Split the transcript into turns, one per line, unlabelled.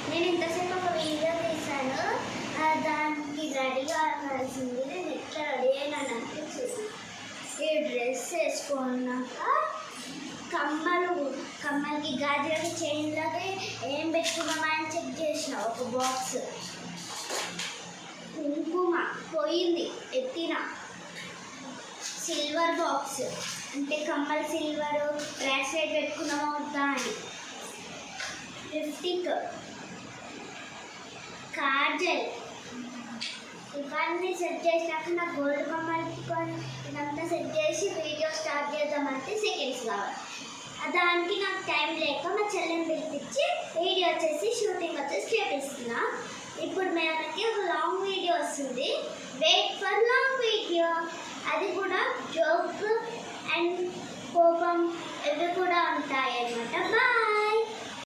నేను ఇంతసేపు ఒక వీడియో తీసాను, దానికి రెడీ కావాల్సింది. నేను ఎట్లా రెడీ అయినాను అనిపించింది. ఈ డ్రెస్ వేసుకున్నాక కమ్మలకి గాజులకి చైన్లకి ఏం పెట్టుకున్నామా అని చెక్ చేసిన. ఒక బాక్స్ కుంకుమ పోయింది, ఎత్తిన. సిల్వర్ బాక్స్ అంటే కమ్మలు సిల్వర్, బ్రాస్లెట్ పెట్టుకున్నామా వద్దా అని. లిప్స్టిక్, కాజల్, ఇవన్నీ సెట్ చేసినాక నా గోల్డ్ కమ్మలు ఇదంతా సెట్ చేసి వీడియో స్టార్ట్ చేద్దామంటే సెకండ్స్ కావాలి. దానికి నాకు టైం లేక మా చెల్లెని పిలిపించి వీడియో వచ్చేసి షూటింగ్ వచ్చేసి చేపిస్తున్నా. ఇప్పుడు మనకి ఒక లాంగ్ వీడియో వస్తుంది, వెయిట్ ఫర్ లాంగ్ వీడియో. అది కూడా జోక్ అండ్ కోపం ఇవి కూడా ఉంటాయి అన్నమాట. బాయ్.